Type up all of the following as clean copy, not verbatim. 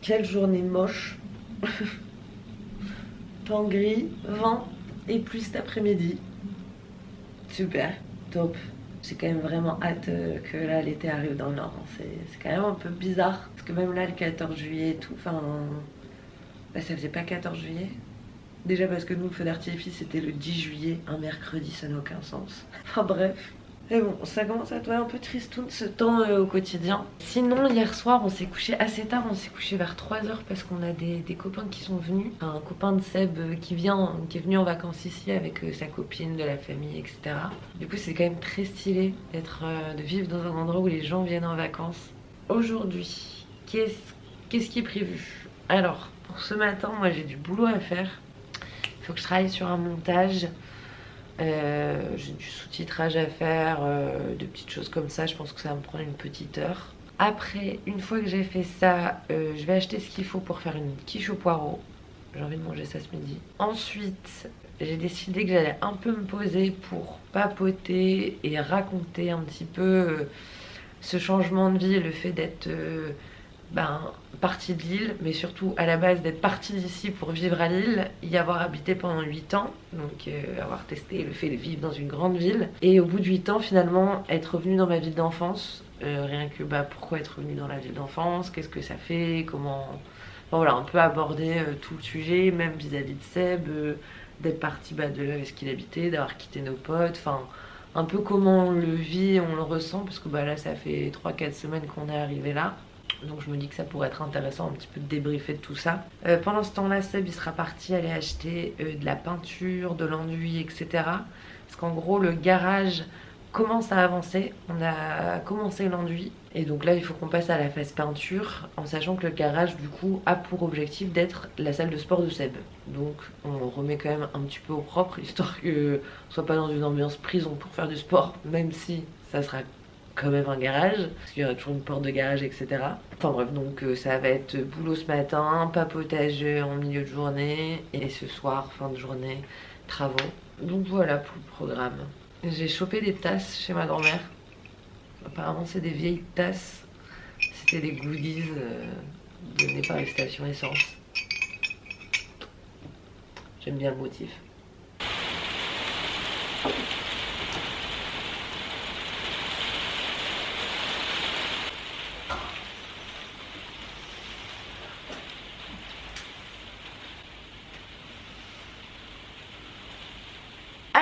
Quelle journée moche. Temps gris, vent et pluie cet après-midi. Super, top. J'ai quand même vraiment hâte que là l'été arrive dans le nord. C'est quand même un peu bizarre. Parce que même là le 14 juillet et tout, enfin... Bah, ça faisait pas 14 juillet. Déjà parce que nous le feu d'artifice c'était le 10 juillet, un mercredi, ça n'a aucun sens. Enfin bref. Mais bon, ça commence à être un peu tristoun ce temps au quotidien. Sinon, hier soir, on s'est couché assez tard. On s'est couché vers 3 h parce qu'on a des copains qui sont venus. Un copain de Seb qui est venu en vacances ici avec sa copine, de la famille, etc. Du coup, c'est quand même très stylé de vivre dans un endroit où les gens viennent en vacances. Aujourd'hui, qu'est-ce qui est prévu? Alors, pour ce matin, moi j'ai du boulot à faire. Il faut que je travaille sur un montage. J'ai du sous-titrage à faire, de petites choses comme ça. Je pense que ça va me prendre une petite heure. Après, une fois que j'ai fait ça, je vais acheter ce qu'il faut pour faire une quiche au poireau. J'ai envie de manger ça ce midi. Ensuite, j'ai décidé que j'allais un peu me poser pour papoter et raconter un petit peu ce changement de vie, le fait d'être partie de Lille, mais surtout à la base d'être partie d'ici pour vivre à Lille, y avoir habité pendant 8 ans, donc avoir testé le fait de vivre dans une grande ville, et au bout de 8 ans finalement être revenue dans ma ville d'enfance, rien que pourquoi être revenue dans la ville d'enfance, qu'est-ce que ça fait, comment... Enfin, voilà, un peu aborder tout le sujet, même vis-à-vis de Seb, d'être parti de là où est-ce qu'il habitait, d'avoir quitté nos potes, enfin un peu comment on le vit, on le ressent, parce que là ça fait 3-4 semaines qu'on est arrivé là. Donc je me dis que ça pourrait être intéressant un petit peu de débriefer de tout ça. Pendant ce temps-là, Seb il sera parti aller acheter de la peinture, de l'enduit, etc. Parce qu'en gros le garage commence à avancer. On a commencé l'enduit. Et donc là il faut qu'on passe à la phase peinture. En sachant que le garage du coup a pour objectif d'être la salle de sport de Seb. Donc on remet quand même un petit peu au propre. Histoire qu'on soit pas dans une ambiance prison pour faire du sport. Même si ça sera quand même un garage, parce qu'il y aura toujours une porte de garage, etc. Enfin bref, donc ça va être boulot ce matin, papotage en milieu de journée, et ce soir, fin de journée, travaux. Donc voilà pour le programme. J'ai chopé des tasses chez ma grand-mère. Apparemment c'est des vieilles tasses. C'était des goodies donnés par les stations essence. J'aime bien le motif.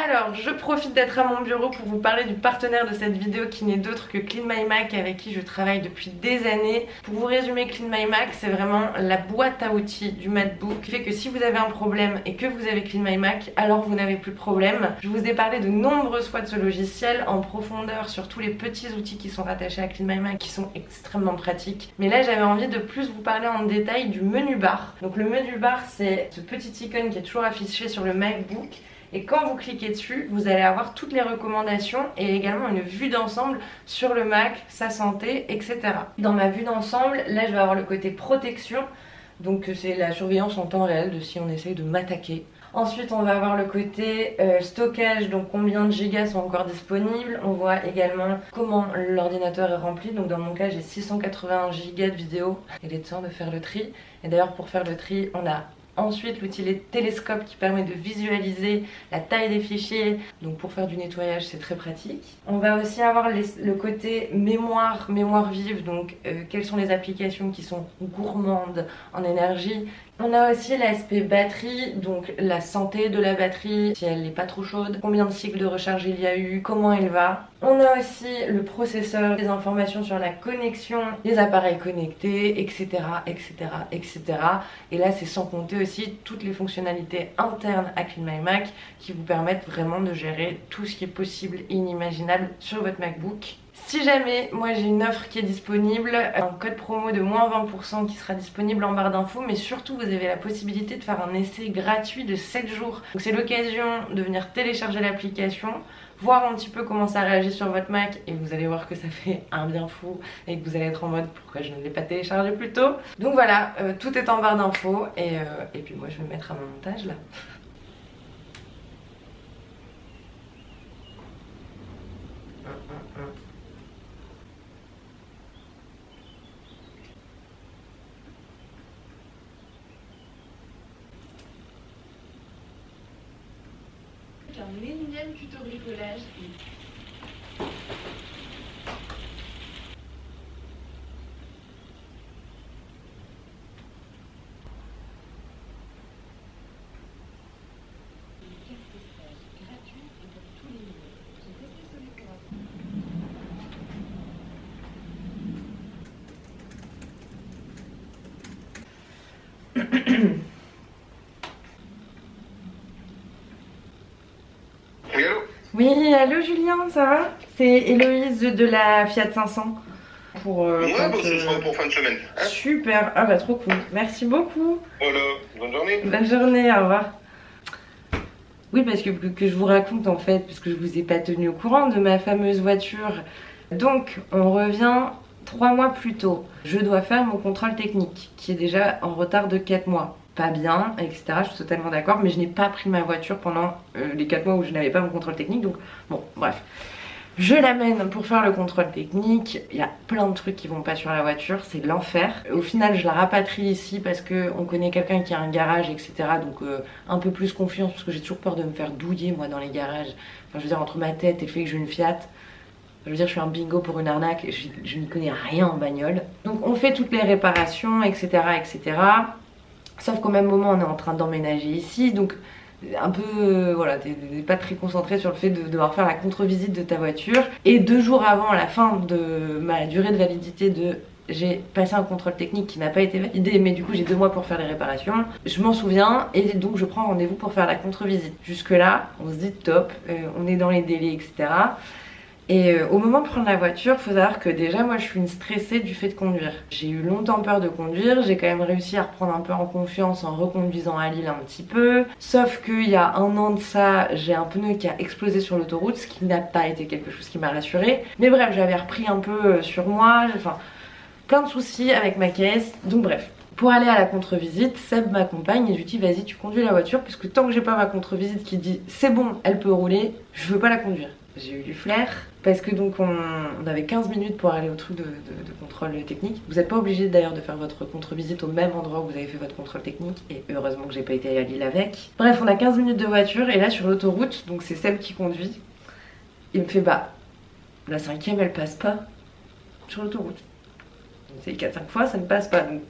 Alors, je profite d'être à mon bureau pour vous parler du partenaire de cette vidéo qui n'est d'autre que Clean My Mac avec qui je travaille depuis des années. Pour vous résumer, Clean My Mac, c'est vraiment la boîte à outils du MacBook qui fait que si vous avez un problème et que vous avez Clean My Mac, alors vous n'avez plus de problème. Je vous ai parlé de nombreuses fois de ce logiciel en profondeur sur tous les petits outils qui sont rattachés à Clean My Mac qui sont extrêmement pratiques. Mais là, j'avais envie de plus vous parler en détail du menu bar. Donc le menu bar, c'est ce petit icône qui est toujours affiché sur le MacBook. Et quand vous cliquez dessus, vous allez avoir toutes les recommandations et également une vue d'ensemble sur le Mac, sa santé, etc. Dans ma vue d'ensemble, là je vais avoir le côté protection. Donc c'est la surveillance en temps réel de si on essaye de m'attaquer. Ensuite on va avoir le côté stockage, donc combien de gigas sont encore disponibles. On voit également comment l'ordinateur est rempli. Donc dans mon cas j'ai 681 gigas de vidéo. Il est temps de faire le tri. Et d'ailleurs pour faire le tri on a ensuite l'outil télescope qui permet de visualiser la taille des fichiers, donc pour faire du nettoyage c'est très pratique. On va aussi avoir le côté mémoire vive, donc quelles sont les applications qui sont gourmandes en énergie. On a aussi l'aspect batterie, donc la santé de la batterie, si elle n'est pas trop chaude, combien de cycles de recharge il y a eu, comment elle va. On a aussi le processeur, des informations sur la connexion, les appareils connectés, etc. etc. etc. Et là c'est sans compter aussi toutes les fonctionnalités internes à Clean My Mac qui vous permettent vraiment de gérer tout ce qui est possible et inimaginable sur votre MacBook. Si jamais, moi j'ai une offre qui est disponible, un code promo de moins 20% qui sera disponible en barre d'infos, mais surtout vous avez la possibilité de faire un essai gratuit de 7 jours. Donc c'est l'occasion de venir télécharger l'application, voir un petit peu comment ça réagit sur votre Mac et vous allez voir que ça fait un bien fou et que vous allez être en mode pourquoi je ne l'ai pas téléchargé plus tôt. Donc voilà, tout est en barre d'infos et puis moi je vais me mettre à mon montage là. un énième tuto bricolage. Oui, allô? Oui, allô Julien, ça va? C'est Héloïse de la Fiat 500. Pour, Ouais, quand, bah, ce sera pour fin de semaine. Hein? Super, ah bah trop cool. Merci beaucoup. Voilà, bonne journée. Bonne journée, au revoir. Oui, parce que je vous raconte en fait, parce que je vous ai pas tenu au courant de ma fameuse voiture. Donc, on revient 3 mois plus tôt. Je dois faire mon contrôle technique, qui est déjà en retard de 4 mois. Pas bien, etc. Je suis totalement d'accord, mais je n'ai pas pris ma voiture pendant les 4 mois où je n'avais pas mon contrôle technique. Donc, bon, bref. Je l'amène pour faire le contrôle technique. Il y a plein de trucs qui vont pas sur la voiture, c'est l'enfer. Au final, je la rapatrie ici parce qu'on connaît quelqu'un qui a un garage, etc. Donc un peu plus confiance parce que j'ai toujours peur de me faire douiller moi dans les garages. Enfin, je veux dire, entre ma tête et le fait que j'ai une Fiat, je veux dire, je suis un bingo pour une arnaque. Je n'y connais rien en bagnole. Donc on fait toutes les réparations, etc., etc. Sauf qu'au même moment, on est en train d'emménager ici, donc un peu, voilà, t'es pas très concentré sur le fait de devoir faire la contre-visite de ta voiture. Et 2 jours avant la fin de ma durée de validité j'ai passé un contrôle technique qui n'a pas été validé, mais du coup j'ai 2 mois pour faire les réparations. Je m'en souviens et donc je prends rendez-vous pour faire la contre-visite. Jusque là, on se dit top, on est dans les délais, etc. Et au moment de prendre la voiture, faut savoir que déjà moi je suis une stressée du fait de conduire. J'ai eu longtemps peur de conduire, j'ai quand même réussi à reprendre un peu en confiance en reconduisant à Lille un petit peu. Sauf qu'il y a 1 an de ça, j'ai un pneu qui a explosé sur l'autoroute, ce qui n'a pas été quelque chose qui m'a rassurée. Mais bref, j'avais repris un peu sur moi, enfin plein de soucis avec ma caisse, donc bref. Pour aller à la contre-visite, Seb m'accompagne et je lui dis vas-y tu conduis la voiture puisque tant que j'ai pas ma contre-visite qui dit c'est bon, elle peut rouler, je veux pas la conduire. J'ai eu du flair parce que donc on avait 15 minutes pour aller au truc de contrôle technique. Vous n'êtes pas obligé d'ailleurs de faire votre contre-visite au même endroit où vous avez fait votre contrôle technique et heureusement que j'ai pas été à Lille avec. Bref, on a 15 minutes de voiture et là sur l'autoroute, donc c'est Seb qui conduit, il me fait bah la 5e elle passe pas sur l'autoroute. C'est 4-5 fois ça ne passe pas. Donc,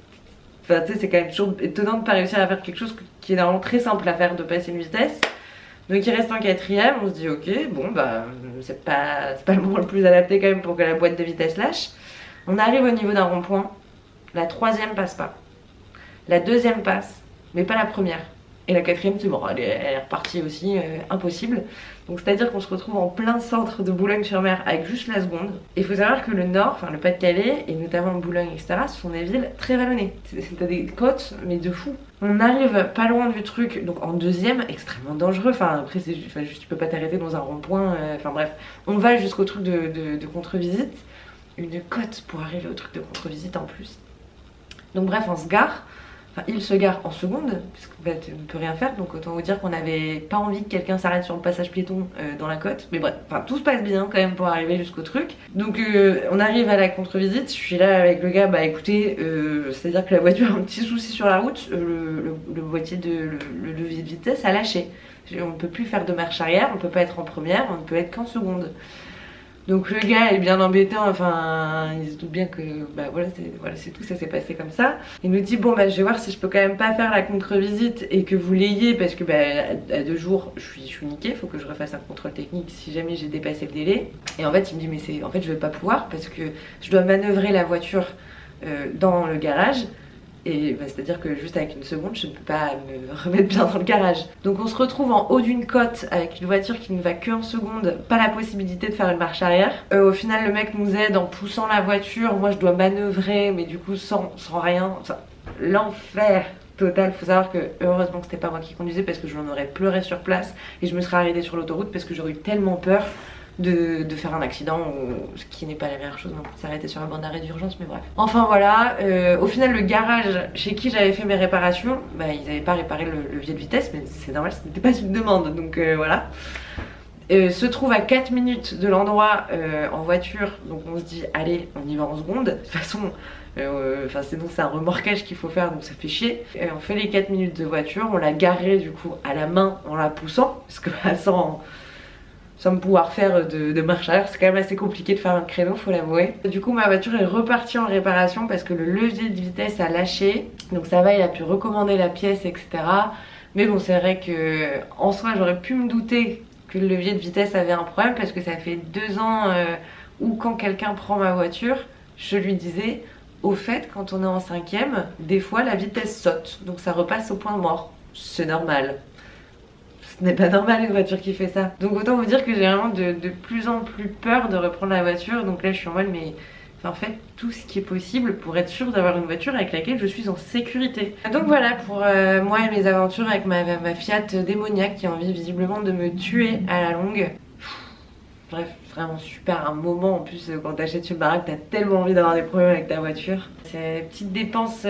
enfin tu sais c'est quand même toujours étonnant de pas réussir à faire quelque chose qui est normalement très simple à faire, de passer une vitesse. Donc il reste en 4e, on se dit ok, bon bah c'est pas le moment le plus adapté quand même pour que la boîte de vitesse lâche. On arrive au niveau d'un rond-point, la 3e passe pas. La 2e passe, mais pas la première. Et la 4e c'est bon, elle est repartie aussi, impossible. Donc c'est à dire qu'on se retrouve en plein centre de Boulogne-sur-Mer avec juste la seconde. Et il faut savoir que le Nord, enfin le Pas-de-Calais, et notamment Boulogne, etc. ce sont des villes très vallonnées. T'as des côtes, mais de fou. On arrive pas loin du truc, donc en 2e, extrêmement dangereux. Enfin après c'est juste, tu peux pas t'arrêter dans un rond-point, enfin bref. On va jusqu'au truc de contre-visite. Une côte pour arriver au truc de contre-visite en plus. Donc bref, on se gare. Enfin, il se gare en seconde, puisque bah, tu ne peux rien faire, donc autant vous dire qu'on n'avait pas envie que quelqu'un s'arrête sur le passage piéton dans la côte. Mais bref, enfin, tout se passe bien quand même pour arriver jusqu'au truc. Donc on arrive à la contre-visite, je suis là avec le gars, bah écoutez, c'est-à-dire que la voiture a un petit souci sur la route, le boîtier le levier de vitesse a lâché. On ne peut plus faire de marche arrière, on ne peut pas être en première, on ne peut être qu'en seconde. Donc le gars est bien embêtant, enfin il se doute bien que bah voilà c'est tout, ça s'est passé comme ça. Il nous dit bon bah je vais voir si je peux quand même pas faire la contre-visite et que vous l'ayez parce que bah à 2 jours je suis niquée, faut que je refasse un contrôle technique si jamais j'ai dépassé le délai. Et en fait il me dit mais en fait je vais pas pouvoir parce que je dois manœuvrer la voiture dans le garage. Et bah, c'est à dire que juste avec 1 seconde je ne peux pas me remettre bien dans le garage. Donc on se retrouve en haut d'une côte avec une voiture qui ne va que en seconde, pas la possibilité de faire une marche arrière. Au final le mec nous aide en poussant la voiture, moi je dois manœuvrer mais du coup sans rien, enfin, l'enfer total. Faut savoir que heureusement que c'était pas moi qui conduisais parce que je m'en aurais pleuré sur place et je me serais arrêtée sur l'autoroute parce que j'aurais eu tellement peur de faire un accident, ce qui n'est pas la meilleure chose non plus de s'arrêter sur un banc d'arrêt d'urgence, mais bref. Enfin voilà, au final le garage chez qui j'avais fait mes réparations, bah ils n'avaient pas réparé le levier de vitesse, mais c'est normal, ce n'était pas une demande, donc voilà. se trouve à 4 minutes de l'endroit en voiture, donc on se dit allez on y va en seconde, de toute façon sinon c'est un remorquage qu'il faut faire donc ça fait chier. Et on fait les 4 minutes de voiture, on l'a garée du coup à la main en la poussant, parce que sans me pouvoir faire de marche arrière, c'est quand même assez compliqué de faire un créneau, faut l'avouer. Du coup ma voiture est repartie en réparation parce que le levier de vitesse a lâché, donc ça va, il a pu recommander la pièce etc. Mais bon c'est vrai que en soi j'aurais pu me douter que le levier de vitesse avait un problème parce que ça fait 2 ans où quand quelqu'un prend ma voiture, je lui disais au fait quand on est en 5ème, des fois la vitesse saute, donc ça repasse au point mort. C'est normal. Ce n'est pas normal une voiture qui fait ça. Donc autant vous dire que j'ai vraiment de plus en plus peur de reprendre la voiture. Donc là je suis en mode mais en fait tout ce qui est possible pour être sûre d'avoir une voiture avec laquelle je suis en sécurité. Donc voilà pour moi et mes aventures avec ma Fiat démoniaque qui a envie visiblement de me tuer à la longue. Bref, vraiment super un moment en plus quand t'achètes une baraque, t'as tellement envie d'avoir des problèmes avec ta voiture. C'est des petites dépenses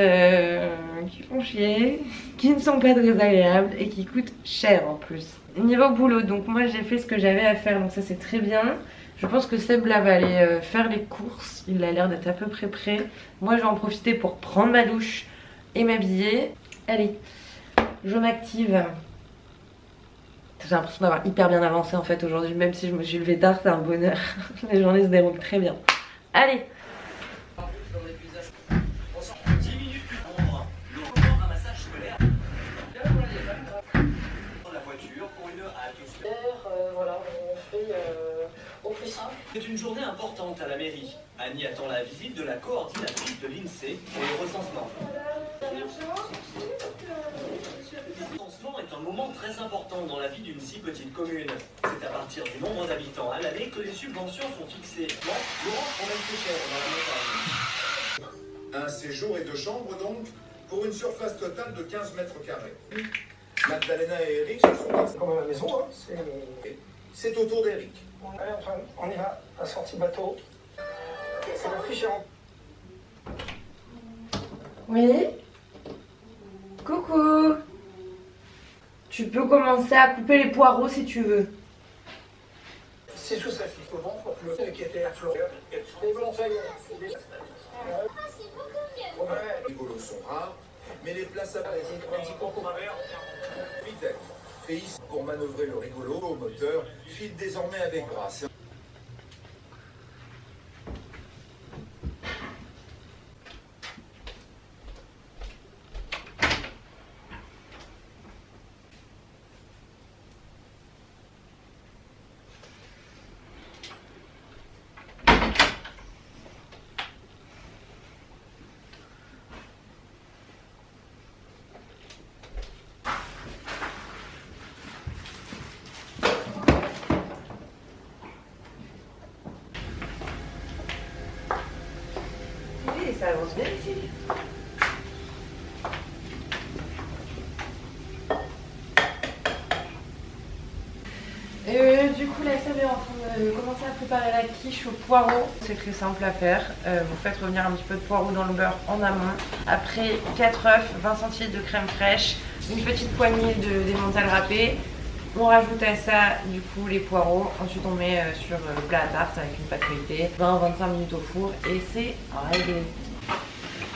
qui font chier, qui ne sont pas très agréables et qui coûtent cher en plus. Niveau boulot, donc moi j'ai fait ce que j'avais à faire, donc ça c'est très bien. Je pense que Seb là va aller faire les courses, il a l'air d'être à peu près prêt. Moi je vais en profiter pour prendre ma douche et m'habiller. Allez, je m'active. J'ai l'impression d'avoir hyper bien avancé en fait aujourd'hui, même si je me suis levée tard, c'est un bonheur. Les journées se déroulent très bien. Allez! Voilà, on fait au plus simple. C'est une journée importante à la mairie. Annie attend la visite de la coordinatrice de l'INSEE pour le recensement. Le recensement est un moment très important dans la vie d'une si petite commune. C'est à partir du nombre d'habitants à l'année que les subventions sont fixées. Laurent promène plus cher dans la montagne. Un séjour et 2 chambres donc, pour une surface totale de 15 mètres carrés. Magdalena et Eric se sont C'est comme à la maison, hein. C'est au tour d'Eric. Allez Antoine, on y va, la sortie bateau. C'est le réfrigérant. Oui? Coucou! Tu peux commencer à couper les poireaux si tu veux. C'est sous sa fille au ventre, le qui était à Floride. Les montagnes, c'est des... Les rigolos sont rares, mais les places à vitesse. Féis, pour manœuvrer le rigolo au moteur, file désormais avec grâce. Ça avance bien ici. Du coup la Seb est en train de commencer à préparer la quiche au poireau. C'est très simple à faire. Vous faites revenir un petit peu de poireau dans le beurre en amont. Après 4 œufs, 20 centilitres de crème fraîche, une petite poignée d'emmental râpé. On rajoute à ça du coup les poireaux. Ensuite on met sur le plat à tarte avec une pâte feuilletée. 20-25 minutes au four et c'est réglé.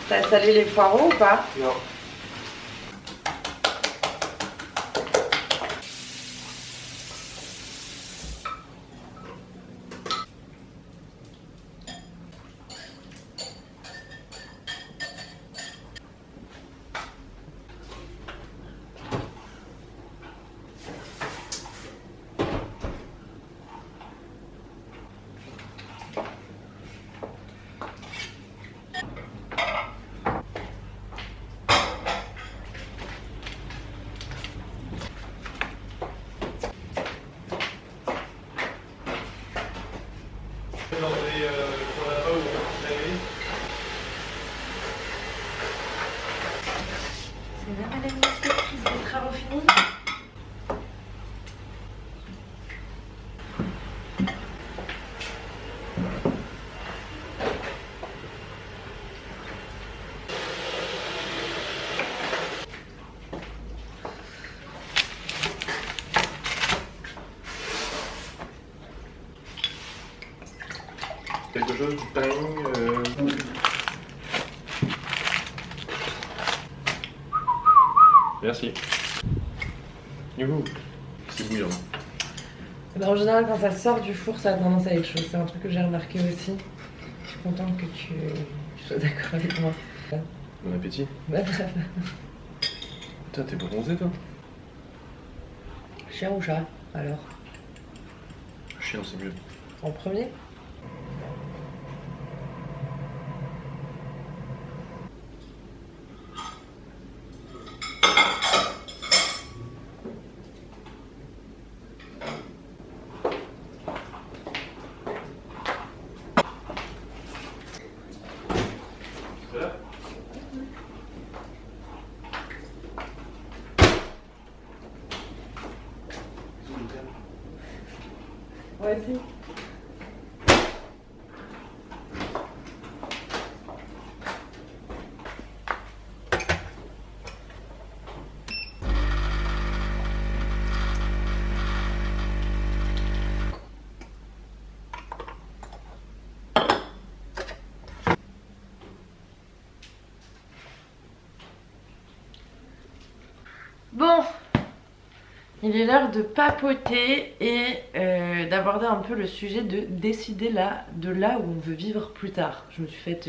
T'as salé les poireaux ou pas? Non. C'est même à la minute des travaux finis. Quelque chose, du pain Merci. Youhou. C'est bouillant. En général, quand ça sort du four, ça a tendance à être chaud. C'est un truc que j'ai remarqué aussi. Je suis contente que tu sois d'accord avec moi. Bon appétit. Bah, Putain, t'es bronzé toi? chien ou chat, alors? Chien, c'est mieux. En premier? Voici. Bon, il est l'heure de papoter et d'aborder un peu le sujet de décider de là où on veut vivre plus tard. Je me suis faite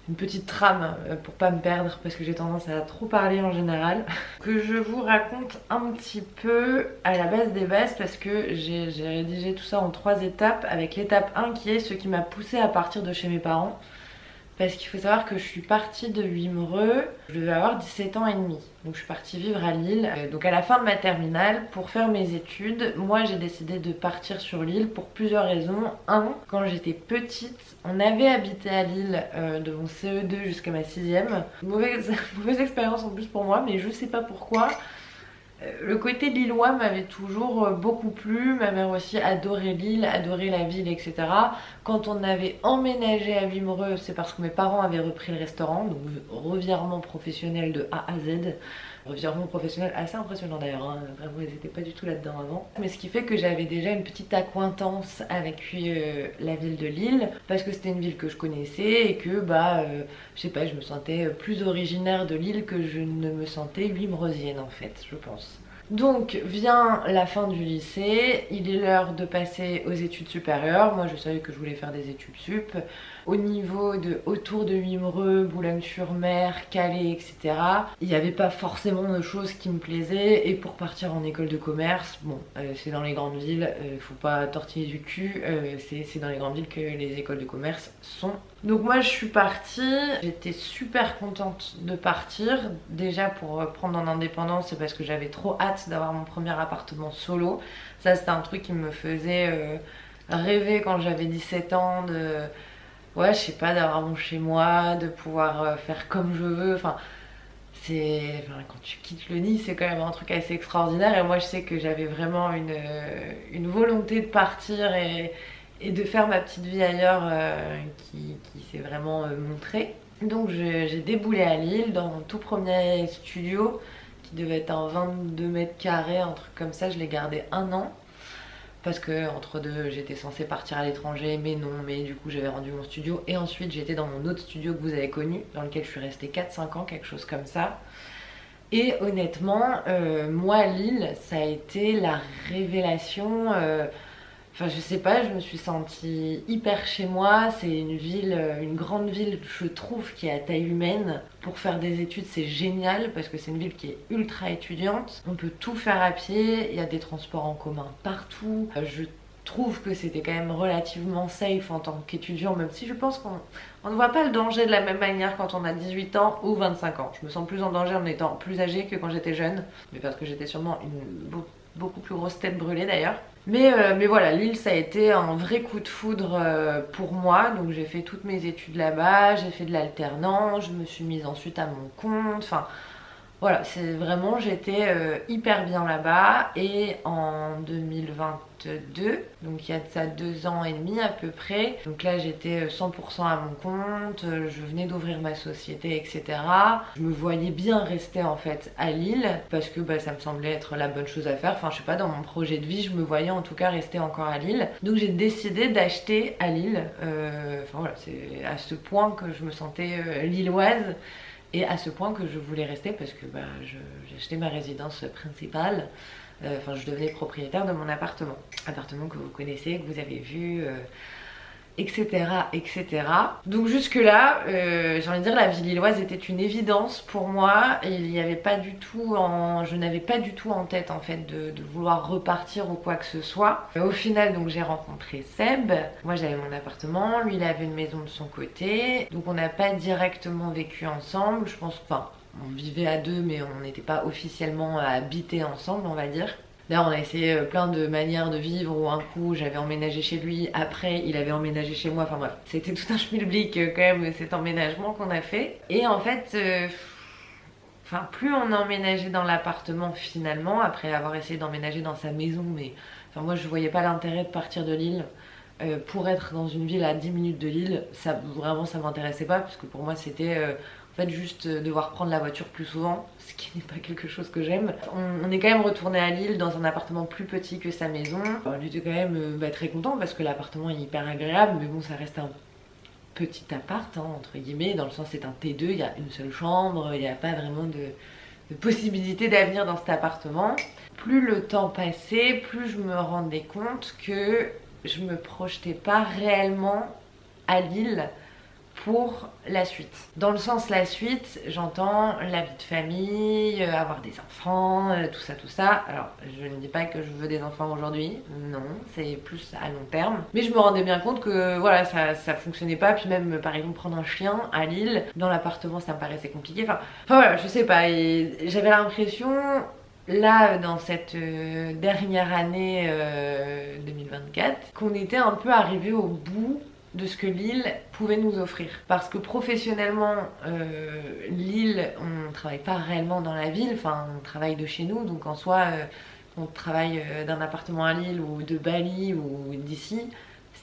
une petite trame pour pas me perdre parce que j'ai tendance à trop parler en général. Que je vous raconte un petit peu à la base des bases parce que j'ai rédigé tout ça en 3 étapes avec l'étape 1 qui est ce qui m'a poussée à partir de chez mes parents. Parce qu'il faut savoir que je suis partie de Wimereux, je devais avoir 17 ans et demi. Donc je suis partie vivre à Lille, donc à la fin de ma terminale pour faire mes études. Moi j'ai décidé de partir sur Lille pour plusieurs raisons. Un, quand j'étais petite, on avait habité à Lille de mon CE2 jusqu'à ma 6ème. Mauvaise expérience en plus pour moi, mais je sais pas pourquoi. Le côté lillois m'avait toujours beaucoup plu, ma mère aussi adorait Lille, adorait la ville, etc. Quand on avait emménagé à Wimereux, c'est parce que mes parents avaient repris le restaurant, donc revirement professionnel de A à Z. Revirement professionnel assez impressionnant d'ailleurs, hein. Vraiment ils n'étaient pas du tout là-dedans avant. Mais ce qui fait que j'avais déjà une petite accointance avec la ville de Lille, parce que c'était une ville que je connaissais et que je sais pas, je me sentais plus originaire de Lille que je ne me sentais wimereusienne en fait, je pense. Donc vient la fin du lycée, il est l'heure de passer aux études supérieures. Moi je savais que je voulais faire des études sup. Au niveau de autour de Wimereux, Boulogne-sur-Mer, Calais, etc. Il n'y avait pas forcément de choses qui me plaisaient. Et pour partir en école de commerce, bon, c'est dans les grandes villes, faut pas tortiller du cul, c'est dans les grandes villes que les écoles de commerce sont. Donc moi je suis partie, j'étais super contente de partir. Déjà pour prendre en indépendance, c'est parce que j'avais trop hâte d'avoir mon premier appartement solo. Ça c'était un truc qui me faisait rêver quand j'avais 17 ans de... Ouais, je sais pas, d'avoir mon chez moi, de pouvoir faire comme je veux, enfin quand tu quittes le nid, c'est quand même un truc assez extraordinaire et moi je sais que j'avais vraiment une volonté de partir et de faire ma petite vie ailleurs qui s'est vraiment montrée. Donc j'ai déboulé à Lille dans mon tout premier studio qui devait être un 22 mètres carrés, un truc comme ça, je l'ai gardé 1 an. Parce que entre deux j'étais censée partir à l'étranger mais non, mais du coup j'avais rendu mon studio et ensuite j'étais dans mon autre studio que vous avez connu dans lequel je suis restée 4-5 ans, quelque chose comme ça. Et honnêtement moi Lille ça a été la révélation, enfin je sais pas, je me suis sentie hyper chez moi. C'est une ville, une grande ville je trouve qui est à taille humaine. Pour faire des études c'est génial parce que c'est une ville qui est ultra étudiante. On peut tout faire à pied, il y a des transports en commun partout. Je trouve que c'était quand même relativement safe en tant qu'étudiant, même si je pense qu'on ne voit pas le danger de la même manière quand on a 18 ans ou 25 ans. Je me sens plus en danger en étant plus âgée que quand j'étais jeune, mais parce que j'étais sûrement une beaucoup plus grosse tête brûlée d'ailleurs. Mais voilà, Lille ça a été un vrai coup de foudre pour moi. Donc j'ai fait toutes mes études là-bas, j'ai fait de l'alternance, je me suis mise ensuite à mon compte. Enfin Voilà, c'est vraiment, j'étais hyper bien là-bas. Et en 2022, donc il y a de ça 2 ans et demi à peu près, donc là j'étais 100% à mon compte, je venais d'ouvrir ma société, etc. Je me voyais bien rester en fait à Lille parce que ça me semblait être la bonne chose à faire. Enfin je sais pas, dans mon projet de vie je me voyais en tout cas rester encore à Lille. Donc j'ai décidé d'acheter à Lille. Enfin voilà, c'est à ce point que je me sentais lilloise. Et à ce point que je voulais rester parce que j'ai acheté ma résidence principale. Enfin, je devenais propriétaire de mon appartement. Appartement que vous connaissez, que vous avez vu, etc. etc. Donc jusque là, j'ai envie de dire, la vie lilloise était une évidence pour moi. Et il n'y avait pas du tout je n'avais pas du tout en tête en fait de vouloir repartir ou quoi que ce soit. Au final, donc j'ai rencontré Seb. Moi j'avais mon appartement, lui il avait une maison de son côté. Donc on n'a pas directement vécu ensemble. Je pense pas. On vivait à deux, mais on n'était pas officiellement habités ensemble, on va dire. D'ailleurs on a essayé plein de manières de vivre, où un coup j'avais emménagé chez lui, après il avait emménagé chez moi, enfin bref, c'était tout un schmilblick quand même cet emménagement qu'on a fait. Et en fait, plus on a emménagé dans l'appartement finalement, après avoir essayé d'emménager dans sa maison, mais moi je voyais pas l'intérêt de partir de Lille. Pour être dans une ville à 10 minutes de Lille, ça m'intéressait pas, parce que pour moi c'était en fait juste devoir prendre la voiture plus souvent, ce qui n'est pas quelque chose que j'aime. On est quand même retourné à Lille dans un appartement plus petit que sa maison. On était quand même très content parce que l'appartement est hyper agréable, mais bon ça reste un petit appart entre guillemets, dans le sens c'est un T2, il y a une seule chambre, il n'y a pas vraiment de possibilité d'avenir dans cet appartement. Plus le temps passait, plus je me rendais compte que je me projetais pas réellement à Lille pour la suite. Dans le sens la suite, j'entends la vie de famille, avoir des enfants, tout ça. Alors je ne dis pas que je veux des enfants aujourd'hui, non, c'est plus à long terme. Mais je me rendais bien compte que voilà, ça fonctionnait pas. Puis même par exemple prendre un chien à Lille, dans l'appartement ça me paraissait compliqué. Enfin voilà, je sais pas, et j'avais l'impression... Là, dans cette dernière année 2024, qu'on était un peu arrivé au bout de ce que Lille pouvait nous offrir. Parce que professionnellement, Lille, on ne travaille pas réellement dans la ville, enfin on travaille de chez nous, donc en soi, on travaille d'un appartement à Lille ou de Bali ou d'ici,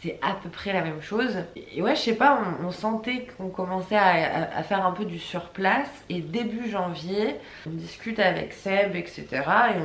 c'est à peu près la même chose. Et ouais, je sais pas, on sentait qu'on commençait à faire un peu du surplace. Et début janvier, on discute avec Seb, etc. Et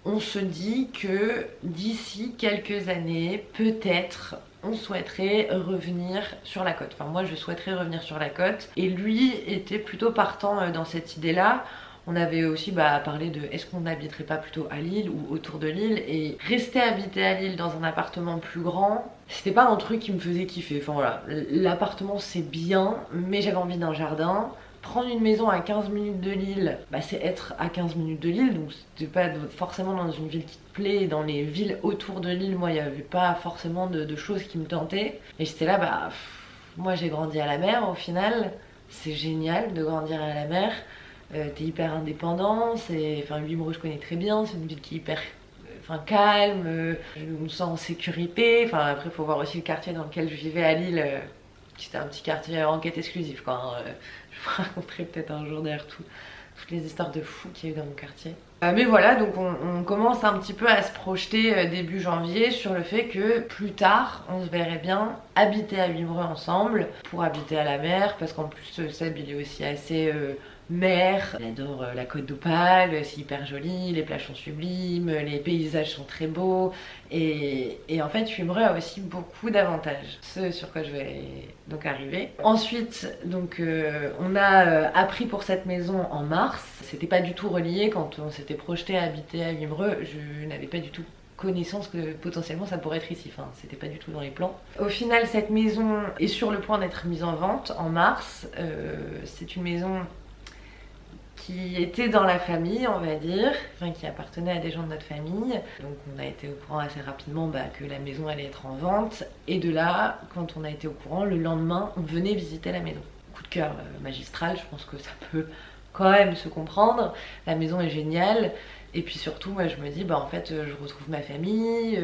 on se dit que d'ici quelques années, peut-être, on souhaiterait revenir sur la côte. Enfin, moi, je souhaiterais revenir sur la côte. Et lui était plutôt partant dans cette idée-là. On avait aussi parlé de est-ce qu'on n'habiterait pas plutôt à Lille ou autour de Lille, et rester habité à Lille dans un appartement plus grand, c'était pas un truc qui me faisait kiffer. Enfin voilà, l'appartement c'est bien, mais j'avais envie d'un jardin. Prendre une maison à 15 minutes de Lille, c'est être à 15 minutes de Lille, donc c'était pas forcément dans une ville qui te plaît. Dans les villes autour de Lille, moi il n'y avait pas forcément de choses qui me tentaient. Et j'étais là, moi j'ai grandi à la mer au final, c'est génial de grandir à la mer. T'es hyper indépendant, Wimereux je connais très bien, c'est une ville qui est hyper calme, je me sens en sécurité. Après faut voir aussi le quartier dans lequel je vivais à Lille, qui était un petit quartier enquête exclusive quoi. Je vous raconterai peut-être un jour d'ailleurs toutes les histoires de fous qu'il y a eu dans mon quartier. Mais voilà, donc on commence un petit peu à se projeter début janvier sur le fait que plus tard on se verrait bien habiter à Wimereux ensemble, pour habiter à la mer, parce qu'en plus Seb il est aussi assez... mer, il adore la côte d'Opale, c'est hyper joli, les plages sont sublimes, les paysages sont très beaux, et en fait Wimereux a aussi beaucoup d'avantages, ce sur quoi je vais donc arriver. Ensuite donc on a appris pour cette maison en mars, c'était pas du tout relié. Quand on s'était projeté à habiter à Wimereux, je n'avais pas du tout connaissance que potentiellement ça pourrait être ici, c'était pas du tout dans les plans. Au final cette maison est sur le point d'être mise en vente en mars. C'est une maison qui était dans la famille, on va dire, qui appartenait à des gens de notre famille. Donc on a été au courant assez rapidement que la maison allait être en vente. Et de là, quand on a été au courant, le lendemain, on venait visiter la maison. Coup de cœur magistral, je pense que ça peut quand même se comprendre. La maison est géniale. Et puis surtout, moi je me dis, bah en fait, je retrouve ma famille,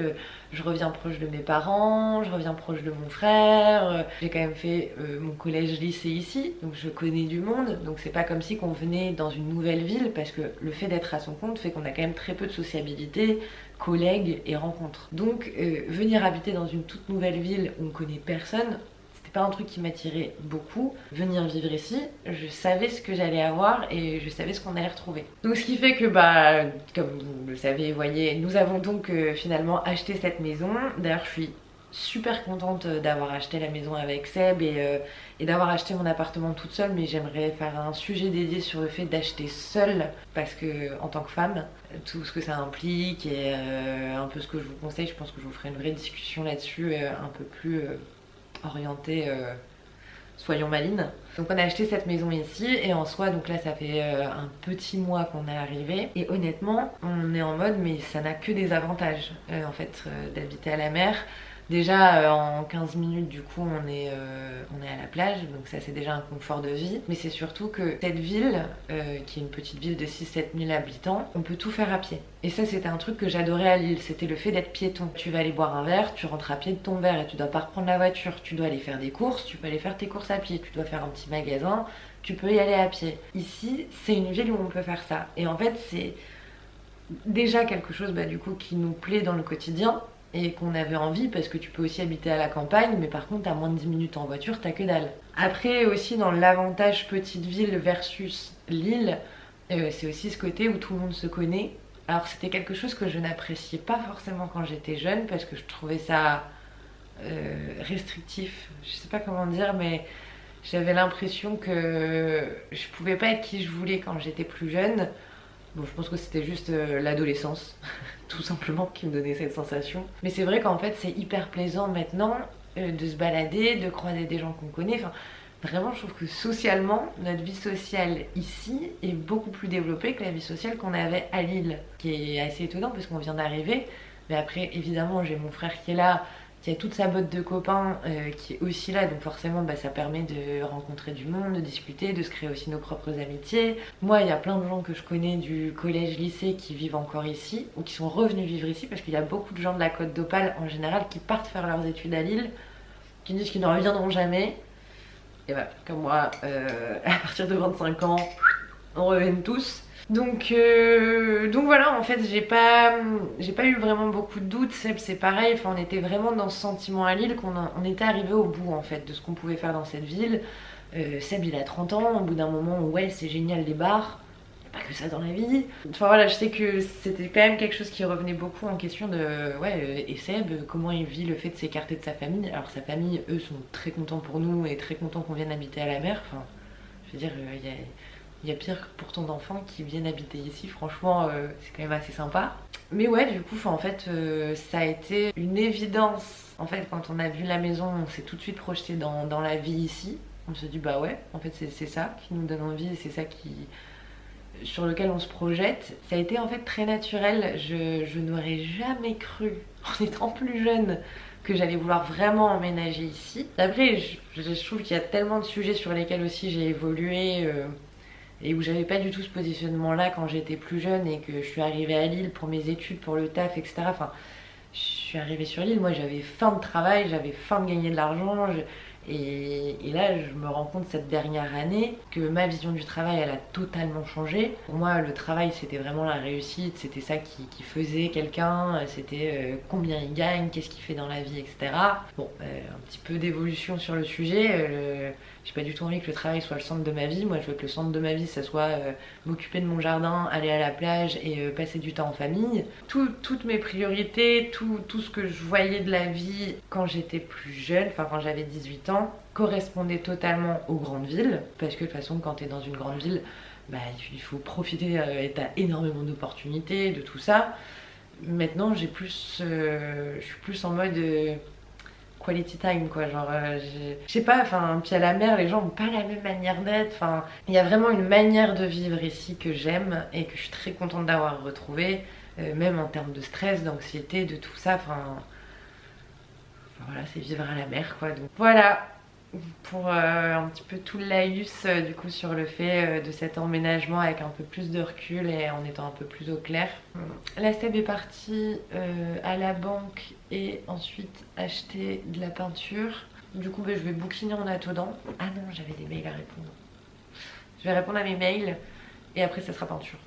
je reviens proche de mes parents, je reviens proche de mon frère. J'ai quand même fait mon collège-lycée ici, donc je connais du monde. Donc c'est pas comme si qu'on venait dans une nouvelle ville, parce que le fait d'être à son compte fait qu'on a quand même très peu de sociabilité, collègues et rencontres. Donc venir habiter dans une toute nouvelle ville où on connaît personne, pas un truc qui m'attirait beaucoup. Venir vivre ici, je savais ce que j'allais avoir et je savais ce qu'on allait retrouver. Donc ce qui fait que bah, comme vous le savez, voyez, nous avons donc finalement acheté cette maison. D'ailleurs je suis super contente d'avoir acheté la maison avec Seb et d'avoir acheté mon appartement toute seule, mais j'aimerais faire un sujet dédié sur le fait d'acheter seule, parce que en tant que femme, tout ce que ça implique et un peu ce que je vous conseille, je pense que je vous ferai une vraie discussion là-dessus, un peu plus orientée soyons malines. Donc on a acheté cette maison ici et en soi donc là ça fait un petit mois qu'on est arrivé et honnêtement on est en mode mais ça n'a que des avantages en fait d'habiter à la mer. Déjà en 15 minutes du coup on est à la plage, donc ça c'est déjà un confort de vie. Mais c'est surtout que cette ville, qui est une petite ville de 6-7 000 habitants, on peut tout faire à pied. Et ça c'était un truc que j'adorais à Lille, c'était le fait d'être piéton. Tu vas aller boire un verre, tu rentres à pied de ton verre et tu dois pas reprendre la voiture. Tu dois aller faire des courses, tu peux aller faire tes courses à pied, tu dois faire un petit magasin, tu peux y aller à pied. Ici c'est une ville où on peut faire ça. Et en fait c'est déjà quelque chose bah, du coup qui nous plaît dans le quotidien et qu'on avait envie, parce que tu peux aussi habiter à la campagne, mais par contre à moins de 10 minutes en voiture t'as que dalle. Après aussi dans l'avantage petite ville versus Lille, c'est aussi ce côté où tout le monde se connaît. Alors c'était quelque chose que je n'appréciais pas forcément quand j'étais jeune, parce que je trouvais ça restrictif, je sais pas comment dire, mais j'avais l'impression que je pouvais pas être qui je voulais quand j'étais plus jeune. Bon, je pense que c'était juste l'adolescence, tout simplement, qui me donnait cette sensation. Mais c'est vrai qu'en fait, c'est hyper plaisant maintenant de se balader, de croiser des gens qu'on connaît. Enfin, vraiment, je trouve que socialement, notre vie sociale ici est beaucoup plus développée que la vie sociale qu'on avait à Lille. Ce qui est assez étonnant parce qu'on vient d'arriver. Mais après, évidemment, j'ai mon frère qui est là, qui a toute sa botte de copains qui est aussi là, donc forcément bah, ça permet de rencontrer du monde, de discuter, de se créer aussi nos propres amitiés. Moi il y a plein de gens que je connais du collège-lycée qui vivent encore ici ou qui sont revenus vivre ici, parce qu'il y a beaucoup de gens de la Côte d'Opale en général qui partent faire leurs études à Lille, qui disent qu'ils ne reviendront jamais. Et voilà, comme moi, à partir de 25 ans, on revient tous. Donc voilà, en fait j'ai pas eu vraiment beaucoup de doutes. Seb c'est pareil, enfin, on était vraiment dans ce sentiment à Lille qu'on était arrivé au bout en fait de ce qu'on pouvait faire dans cette ville. Seb il a 30 ans, au bout d'un moment ouais c'est génial les bars, y a pas que ça dans la vie. Enfin voilà, je sais que c'était quand même quelque chose qui revenait beaucoup en question de ouais et Seb comment il vit le fait de s'écarter de sa famille. Alors sa famille eux sont très contents pour nous et très contents qu'on vienne habiter à la mer. Enfin je veux dire il y a pire pour ton enfant qui vienne habiter ici, franchement c'est quand même assez sympa. Mais ouais du coup en fait ça a été une évidence. En fait quand on a vu la maison on s'est tout de suite projeté dans la vie ici. On se dit bah ouais en fait c'est ça qui nous donne envie et c'est ça sur lequel on se projette. Ça a été en fait très naturel, je n'aurais jamais cru en étant plus jeune que j'allais vouloir vraiment emménager ici. Après je trouve qu'il y a tellement de sujets sur lesquels aussi j'ai évolué et où j'avais pas du tout ce positionnement là quand j'étais plus jeune et que je suis arrivée à Lille pour mes études, pour le taf, etc. Enfin, je suis arrivée sur Lille, moi j'avais faim de travail, j'avais faim de gagner de l'argent et là je me rends compte cette dernière année que ma vision du travail elle a totalement changé. Pour moi le travail c'était vraiment la réussite, c'était ça qui faisait quelqu'un, c'était combien il gagne, qu'est-ce qu'il fait dans la vie, etc. Bon, un petit peu d'évolution sur le sujet. J'ai pas du tout envie que le travail soit le centre de ma vie. Moi je veux que le centre de ma vie ça soit m'occuper de mon jardin, aller à la plage et passer du temps en famille. Toutes mes priorités, tout ce que je voyais de la vie quand j'étais plus jeune, enfin quand j'avais 18 ans, correspondait totalement aux grandes villes. Parce que de toute façon quand t'es dans une grande ville, bah, il faut profiter et t'as énormément d'opportunités, de tout ça. Maintenant je suis plus en mode quality time quoi, genre je sais pas, enfin puis à la mer les gens ont pas la même manière d'être, enfin il y a vraiment une manière de vivre ici que j'aime et que je suis très contente d'avoir retrouvé, même en termes de stress, d'anxiété, de tout ça, enfin voilà c'est vivre à la mer quoi. Donc voilà, pour un petit peu tout le laïus du coup sur le fait de cet emménagement avec un peu plus de recul et en étant un peu plus au clair. La Seb est partie à la banque et ensuite acheter de la peinture. Du coup je vais bouquiner en attendant. Ah non, j'avais des mails à répondre. Je vais répondre à mes mails et après ça sera peinture.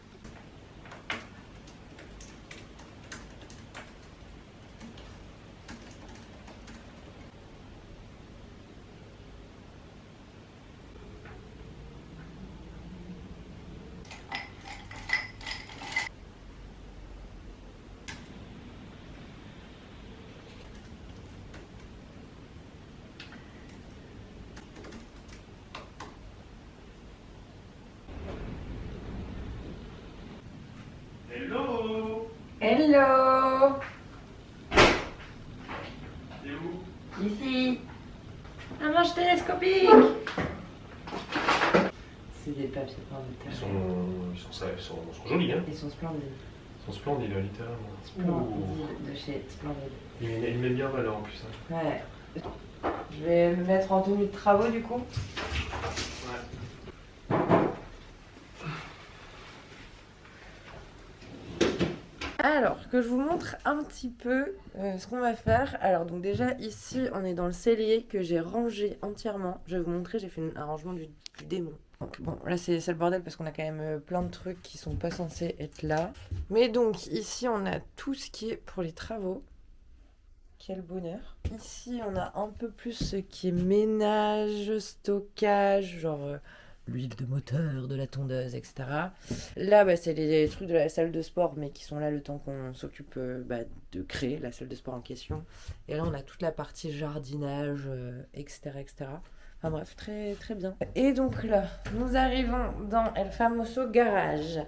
Hello. Hello. T'es où? Ici. Un manche télescopique. C'est des papiers peints de terre. Ils sont jolis, hein. Ils sont splendides. Ils sont splendides, là, littéralement. Splendides de chez Splendide. Il met bien en valeur en plus. Hein. Ouais. Je vais me mettre en tenue de travaux du coup. Ouais. Alors, que je vous montre un petit peu ce qu'on va faire. Alors, donc déjà, ici, on est dans le cellier que j'ai rangé entièrement. Je vais vous montrer, j'ai fait un rangement du démon. Donc, bon, là, c'est le bordel parce qu'on a quand même plein de trucs qui sont pas censés être là. Mais donc, ici, on a tout ce qui est pour les travaux. Quel bonheur. Ici, on a un peu plus ce qui est ménage, stockage, genre... l'huile de moteur, de la tondeuse, etc. Là, bah, c'est les trucs de la salle de sport, mais qui sont là le temps qu'on s'occupe de créer la salle de sport en question. Et là, on a toute la partie jardinage, etc., etc. Enfin bref, très, très bien. Et donc là, nous arrivons dans El Famoso Garage.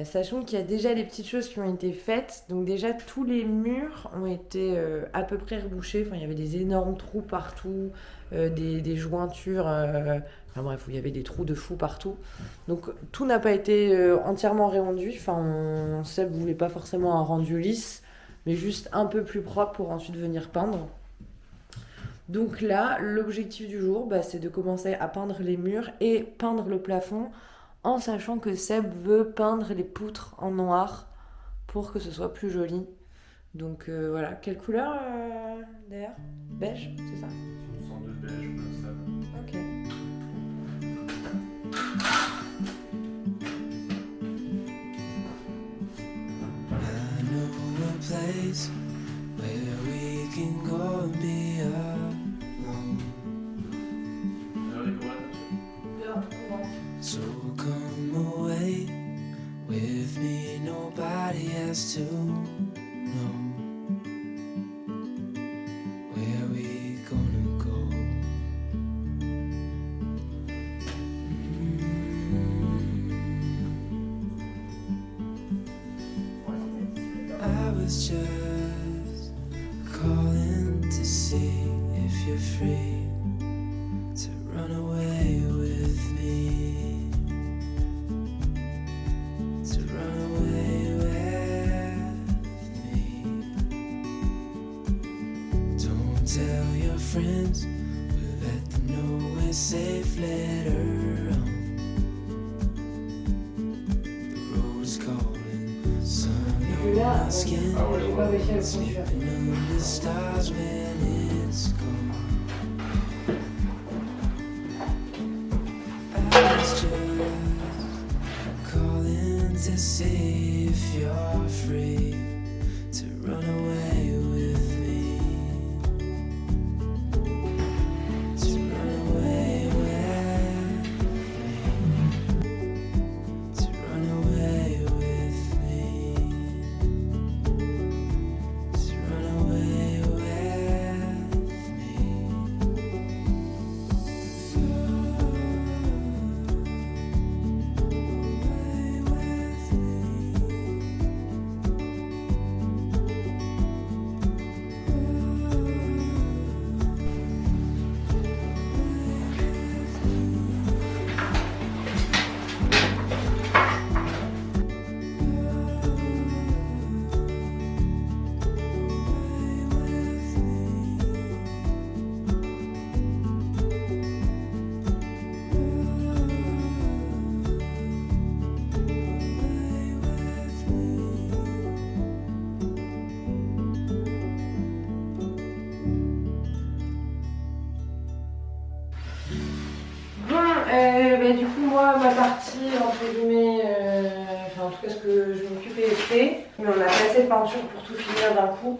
Sachant qu'il y a déjà des petites choses qui ont été faites. Donc déjà, tous les murs ont été à peu près rebouchés. Enfin, il y avait des énormes trous partout, des jointures... Enfin bref, où il y avait des trous de fou partout. Donc tout n'a pas été entièrement réenduit. Enfin, Seb voulait pas forcément un rendu lisse, mais juste un peu plus propre pour ensuite venir peindre. Donc là, l'objectif du jour, bah, c'est de commencer à peindre les murs et peindre le plafond, en sachant que Seb veut peindre les poutres en noir pour que ce soit plus joli. Donc voilà, quelle couleur d'ailleurs? Beige, c'est ça? Une sorte de beige comme ça. Ok. Place where we can go and be alone. So come away with me, nobody has to know where we gonna go. I was just calling to see if you're free to run away with me, to run away with me. Don't tell your friends, we'll let them know we're safe later on. The road's calling, sun on my skin, sleeping under stars when it's gone. I was just calling to see if you're free to run away with me, to run away with me, to run away with me, to run away with me. Away with me. bah, du coup, moi, ma partie, entre guillemets, enfin, en tout cas, ce que je m'occupais est fait. Mais on a pas assez de peinture pour tout finir d'un coup.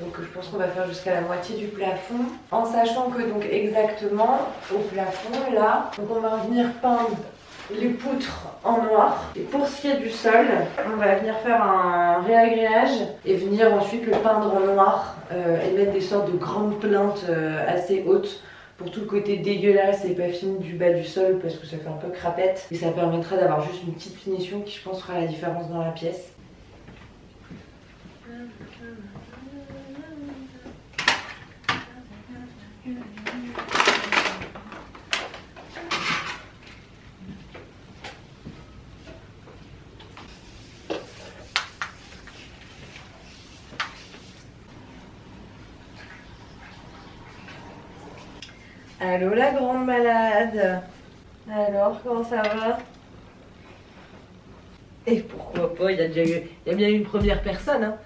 Donc, je pense qu'on va faire jusqu'à la moitié du plafond. En sachant que, donc, exactement, au plafond, là, donc on va venir peindre les poutres en noir. Et pour ce qui est du sol, on va venir faire un réagréage et venir ensuite le peindre en noir et mettre des sortes de grandes plinthes assez hautes pour tout le côté dégueulasse et pas fini du bas du sol parce que ça fait un peu crapette et ça permettra d'avoir juste une petite finition qui je pense fera la différence dans la pièce. Allô la grande malade. Alors, comment ça va? Et pourquoi pas, il y a bien eu une première personne, hein.